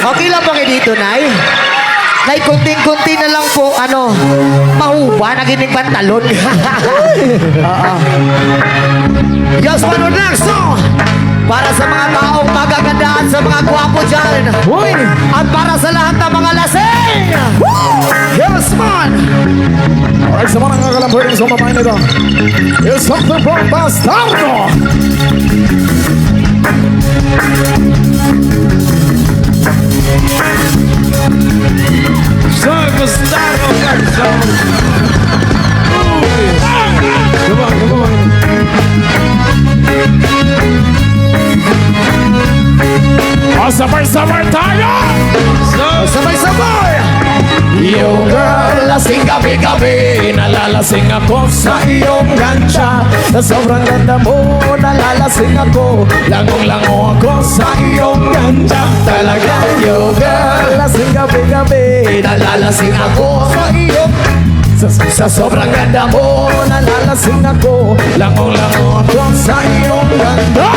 Okay lang ba kayo dito, Nay? Nay, kunting-kunti na lang po, mahuba, naginig pantalon. Oo. Just one more next song. Para sa mga taong magagandaan, sa mga gwapo dyan. Uy! At para sa lahat ng mga lasing. Yes, man. Alright, sa mga nakakalambering sa mamain nito, it's something from Bastardo! Soy Bastardo Jackson. Come on, come on. Sabay-sabay tayo! Sabay-sabay. Yo girl, lasing gabi-gabi, nalalasing ako sa iyong gansya. Sa sobrang ganda mo, nalalasing ako, langong-lango ako sa iyong gansya. Talaga, yo girl, lasing gabi-gabi, nalalasing ako sa iyong sa sobrang ganda mo, nalalasing ako, langong-lango ako sa iyong ganda.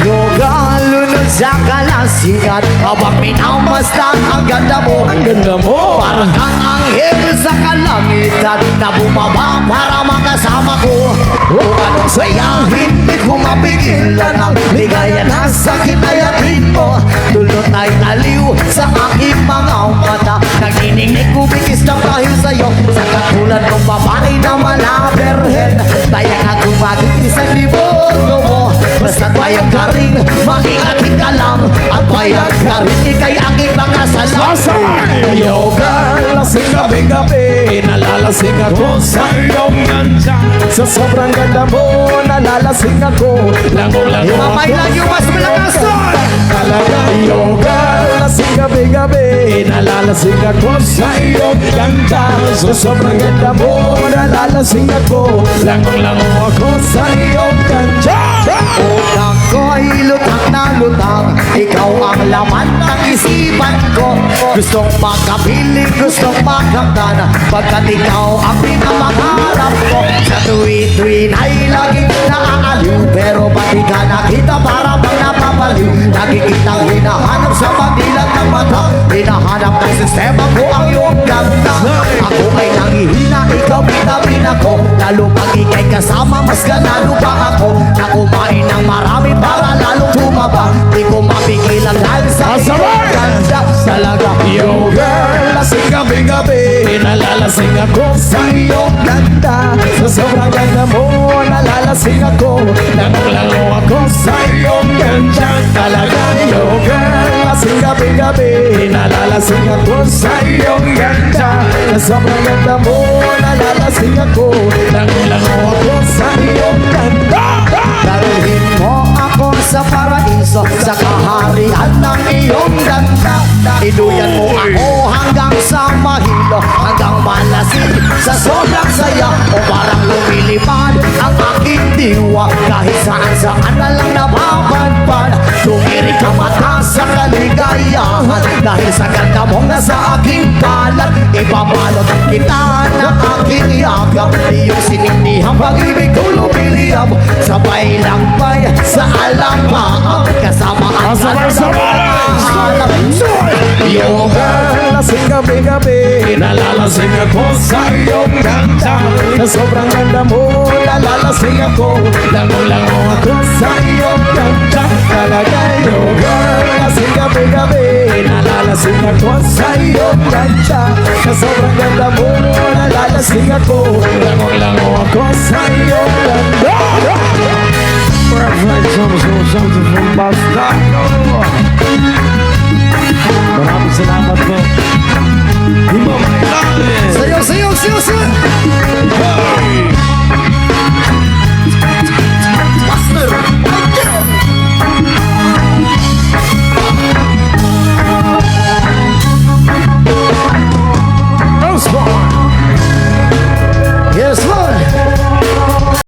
Yoga, lunod sa kalasingan, habang minamasdan ang ganda mo. Ang ganda mo, Parang kang anghel sa kalangitan na bumaba para makasama ko. O anong saya, hindi ko mapigilan ang ligaya na sa kinayatin mo. Tulot ay naliw sa aking mga mata, nanginginig kumikis ng dahil sa'yo. Sa katulad ng babae na malaberhen, tayang ako bakit isang libon mo. Basta't bayag ka rin, maingatin ka lang, at bayag ka rin, ikay aking mga salasay. yo girl, lasing gabi-gabi, nalalasing ako sa iyong ganda. Sa sobrang ganda mo, nalalasing ako, langong-lango Mamay ako lang yung mas malakas doon. talaga. Yo girl, lasing gabi-gabi, nalalasing ako sa iyong ganda. Sa sobrang ganda mo, nalalasing ako, langong-lango ako sa iyong ganda. Utak ko'y lutang na lutang, ikaw ang laman ng isipan ko. Gustong makapiling, gustong makamtan, pagkat ikaw ang pinamangarap ko. Sa tuwi-tuwi na'y laging naaaliw, pero pati ka nakita para bang napapaliw. Nakikitang hinahanap sa pagilan ng mata, hinahanap ng sistema ko ang iyong ganda. Ako ay nangihina, ikaw pinabina ko, lalo pag ikay kasama, mas ganado pa ako. Na kumain ng marami para lalong tumaba, di ko mapigilan dahil sa iyong ganda. Talaga, Yo girl, lasing gabi-gabi, nalalasing ako sa iyong ganda. Sa sobrang ganda mo, nalalasing ako, langong-lango ako sa iyong ganda. Talaga, yo girl, lasing gabi-gabi, nalalasing ako sa iyong ganda. Sa sobrang ganda mo, nalalasing ako, langong-lango ako sa iyong ganda. dalhin mo ako sa paraiso, sa kaharian ng iyong ganda. Iluyan mo ako hanggang sa mahilo, hanggang malasing sa sobrang saya. O parang lumilipad ang aking diwa, kahit saan-saan na lang napapadpad. Tumirik ka mata sa kaligayahan, dahil sa ganda mong nasa aking kalat. Ipabalot kita ng aking yakap, iyong sinindihan pag-ibig ko lumiliyab. Sabay lakbay sa alampaan, kasama ang hanap. Yo girl, lasing gabi-gabi, nalalasing ako sa iyong ganda. Sa sobrang ganda mo, nalalasing ako, langong-lango ako sa iyong ganda. Talaga, yo girl, lasing gabi-gabi, nalalasing ako sa iyong ganda. Sa sobrang ganda mo, nalalasing ako, langong-lango ako sa iyong ganda.